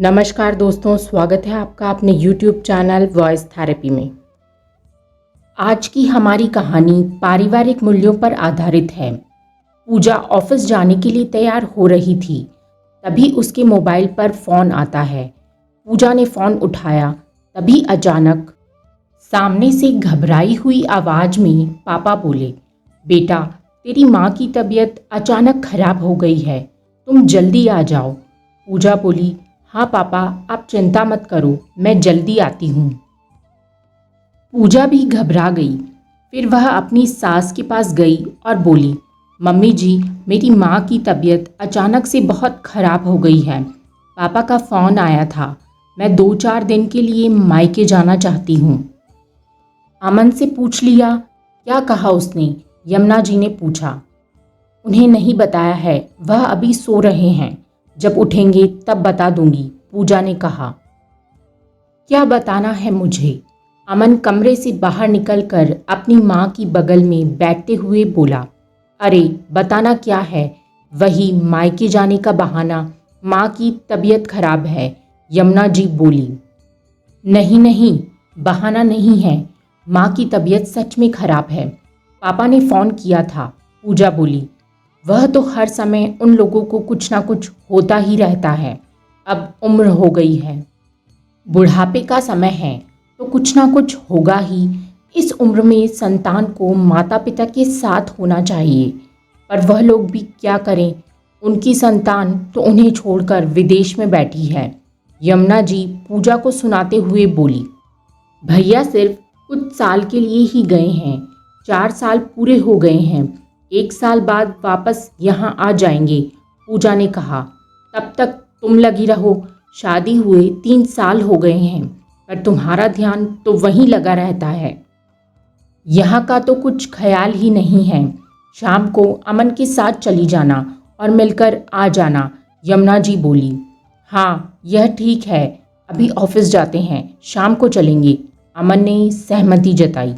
नमस्कार दोस्तों, स्वागत है आपका अपने YouTube चैनल वॉइस थेरेपी में। आज की हमारी कहानी पारिवारिक मूल्यों पर आधारित है। पूजा ऑफिस जाने के लिए तैयार हो रही थी, तभी उसके मोबाइल पर फ़ोन आता है। पूजा ने फ़ोन उठाया, तभी अचानक सामने से घबराई हुई आवाज़ में पापा बोले, बेटा तेरी माँ की तबीयत अचानक खराब हो गई है, तुम जल्दी आ जाओ। पूजा बोली, हाँ पापा, आप चिंता मत करो, मैं जल्दी आती हूँ। पूजा भी घबरा गई। फिर वह अपनी सास के पास गई और बोली, मम्मी जी, मेरी माँ की तबीयत अचानक से बहुत खराब हो गई है। पापा का फ़ोन आया था, मैं 2-4 दिन के लिए मायके जाना चाहती हूँ। अमन से पूछ लिया, क्या कहा उसने? यमुना जी ने पूछा। उन्हें नहीं बताया है, वह अभी सो रहे हैं, जब उठेंगे तब बता दूंगी, पूजा ने कहा। क्या बताना है मुझे? अमन कमरे से बाहर निकलकर अपनी माँ की बगल में बैठते हुए बोला, अरे बताना क्या है? वही मायके जाने का बहाना, माँ की तबीयत खराब है, यमुना जी बोली। नहीं नहीं, बहाना नहीं है, माँ की तबीयत सच में खराब है। पापा ने फ़ोन किया था, पूजा बोली। वह तो हर समय उन लोगों को कुछ ना कुछ होता ही रहता है। अब उम्र हो गई है, बुढ़ापे का समय है, तो कुछ ना कुछ होगा ही। इस उम्र में संतान को माता पिता के साथ होना चाहिए, पर वह लोग भी क्या करें, उनकी संतान तो उन्हें छोड़कर विदेश में बैठी है। यमुना जी पूजा को सुनाते हुए बोली, भैया सिर्फ कुछ साल के लिए ही गए हैं, 4 साल पूरे हो गए हैं, 1 साल बाद वापस यहाँ आ जाएंगे, पूजा ने कहा। तब तक तुम लगी रहो, शादी हुए 3 साल हो गए हैं, पर तुम्हारा ध्यान तो वहीं लगा रहता है, यहाँ का तो कुछ ख्याल ही नहीं है। शाम को अमन के साथ चली जाना और मिलकर आ जाना, यमुना जी बोली। हाँ यह ठीक है, अभी ऑफिस जाते हैं, शाम को चलेंगे, अमन ने सहमति जताई।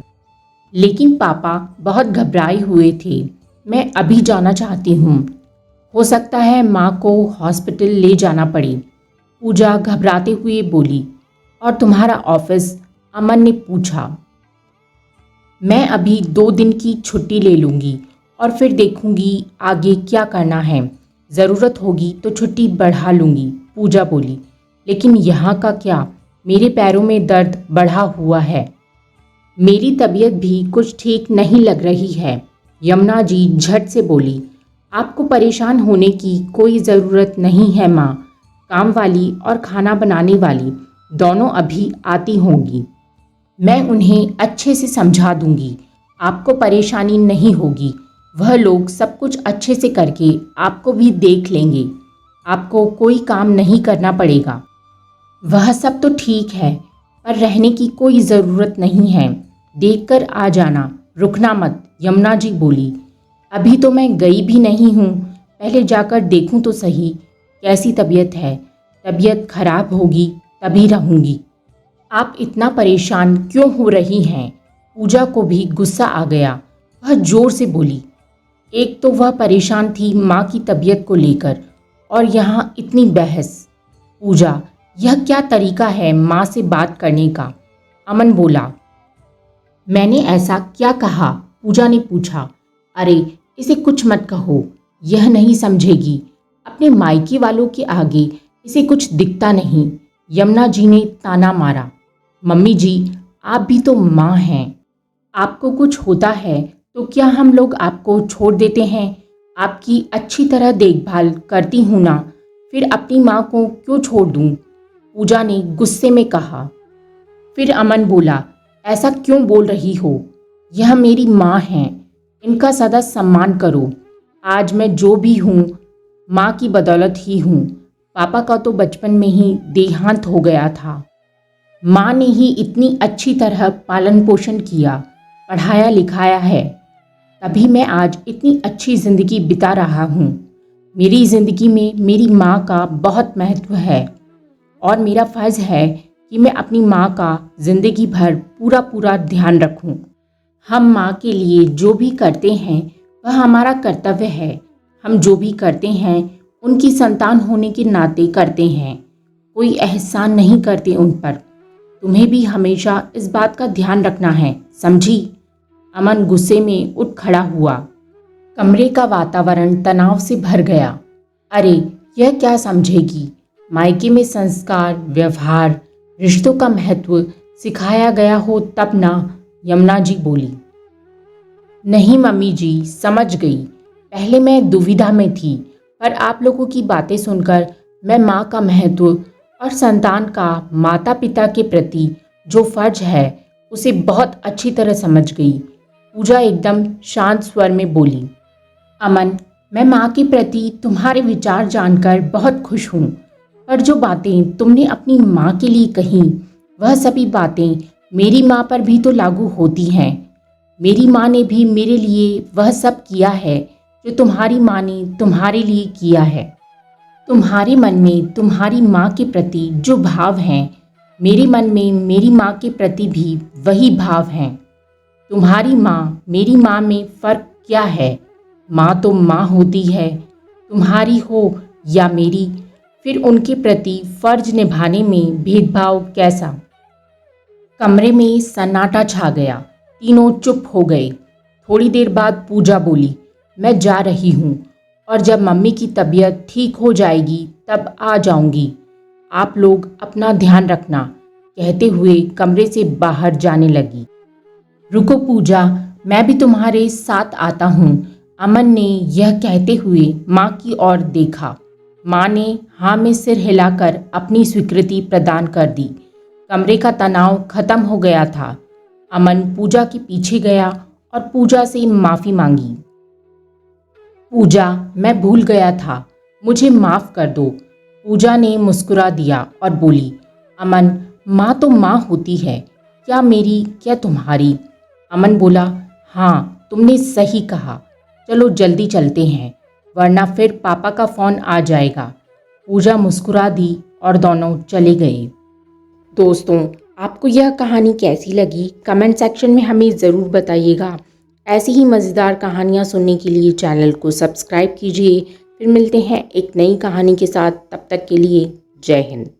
लेकिन पापा बहुत घबराए हुए थे। मैं अभी जाना चाहती हूँ, हो सकता है माँ को हॉस्पिटल ले जाना पड़े, पूजा घबराते हुए बोली। और तुम्हारा ऑफिस? अमन ने पूछा। मैं अभी 2 दिन की छुट्टी ले लूँगी और फिर देखूँगी आगे क्या करना है, ज़रूरत होगी तो छुट्टी बढ़ा लूँगी, पूजा बोली। लेकिन यहाँ का क्या, मेरे पैरों में दर्द बढ़ा हुआ है, मेरी तबीयत भी कुछ ठीक नहीं लग रही है, यमुना जी झट से बोली। आपको परेशान होने की कोई ज़रूरत नहीं है माँ, काम वाली और खाना बनाने वाली दोनों अभी आती होंगी, मैं उन्हें अच्छे से समझा दूंगी, आपको परेशानी नहीं होगी, वह लोग सब कुछ अच्छे से करके आपको भी देख लेंगे, आपको कोई काम नहीं करना पड़ेगा। वह सब तो ठीक है, पर रहने की कोई ज़रूरत नहीं है, देखकर आ जाना, रुकना मत, यमुना जी बोली। अभी तो मैं गई भी नहीं हूँ, पहले जाकर देखूँ तो सही कैसी तबीयत है, तबीयत खराब होगी तभी रहूँगी। आप इतना परेशान क्यों हो रही हैं? पूजा को भी गुस्सा आ गया, वह जोर से बोली। एक तो वह परेशान थी माँ की तबीयत को लेकर, और यहाँ इतनी बहस। पूजा, यह क्या तरीका है माँ से बात करने का? अमन बोला। मैंने ऐसा क्या कहा? पूजा ने पूछा। अरे इसे कुछ मत कहो, यह नहीं समझेगी, अपने मायके वालों के आगे इसे कुछ दिखता नहीं, यमुना जी ने ताना मारा। मम्मी जी, आप भी तो माँ हैं, आपको कुछ होता है तो क्या हम लोग आपको छोड़ देते हैं? आपकी अच्छी तरह देखभाल करती हूँ ना, फिर अपनी माँ को क्यों छोड़ दूँ? पूजा ने गुस्से में कहा। फिर अमन बोला, ऐसा क्यों बोल रही हो? यह मेरी माँ हैं, इनका सदा सम्मान करो। आज मैं जो भी हूँ माँ की बदौलत ही हूँ, पापा का तो बचपन में ही देहांत हो गया था, माँ ने ही इतनी अच्छी तरह पालन पोषण किया, पढ़ाया लिखाया है, तभी मैं आज इतनी अच्छी ज़िंदगी बिता रहा हूँ। मेरी ज़िंदगी में मेरी माँ का बहुत महत्व है और मेरा फ़र्ज़ है कि मैं अपनी माँ का ज़िंदगी भर पूरा पूरा ध्यान रखूँ। हम माँ के लिए जो भी करते हैं वह हमारा कर्तव्य है, हम जो भी करते हैं उनकी संतान होने के नाते करते हैं। कोई एहसान नहीं करते उन पर। तुम्हें भी हमेशा इस बात का ध्यान रखना है, समझी? अमन गुस्से में उठ खड़ा हुआ। कमरे का वातावरण तनाव से भर गया। अरे यह क्या समझेगी? मायके में संस्कार, व्यवहार, रिश्तों का महत्व सिखाया गया हो तब ना। यमुना जी बोली। नहीं मम्मी जी, समझ गई। पहले मैं दुविधा में थी, पर आप लोगों की बातें सुनकर मैं माँ का महत्व और संतान का माता पिता के प्रति जो फर्ज है उसे बहुत अच्छी तरह समझ गई। पूजा एकदम शांत स्वर में बोली। अमन, मैं माँ के प्रति तुम्हारे विचार जानकर बहुत खुश हूँ, पर जो बातें तुमने अपनी माँ के लिए कहीं, वह सभी बातें मेरी माँ पर भी तो लागू होती हैं। मेरी माँ ने भी मेरे लिए वह सब किया है जो तुम्हारी माँ ने तुम्हारे लिए किया है। तुम्हारे मन में तुम्हारी माँ के प्रति जो भाव हैं, मेरे मन में मेरी माँ के प्रति भी वही भाव हैं। तुम्हारी माँ मेरी माँ में फ़र्क क्या है? माँ तो माँ होती है, तुम्हारी हो या मेरी, फिर उनके प्रति फ़र्ज निभाने में भेदभाव कैसा? कमरे में सन्नाटा छा गया। तीनों चुप हो गए। थोड़ी देर बाद पूजा बोली, मैं जा रही हूँ और जब मम्मी की तबीयत ठीक हो जाएगी तब आ जाऊंगी। आप लोग अपना ध्यान रखना, कहते हुए कमरे से बाहर जाने लगी। रुको पूजा, मैं भी तुम्हारे साथ आता हूँ। अमन ने यह कहते हुए माँ की ओर देखा। माँ ने हाँ में सिर हिलाकर अपनी स्वीकृति प्रदान कर दी। कमरे का तनाव खत्म हो गया था। अमन पूजा के पीछे गया और पूजा से माफ़ी मांगी। पूजा, मैं भूल गया था, मुझे माफ़ कर दो। पूजा ने मुस्कुरा दिया और बोली, अमन, माँ तो माँ होती है, क्या मेरी क्या तुम्हारी? अमन बोला, हाँ तुमने सही कहा, चलो जल्दी चलते हैं वरना फिर पापा का फ़ोन आ जाएगा। पूजा मुस्कुरा दी और दोनों चले गए। दोस्तों, आपको यह कहानी कैसी लगी कमेंट सेक्शन में हमें ज़रूर बताइएगा। ऐसी ही मज़ेदार कहानियाँ सुनने के लिए चैनल को सब्सक्राइब कीजिए। फिर मिलते हैं एक नई कहानी के साथ, तब तक के लिए जय हिंद।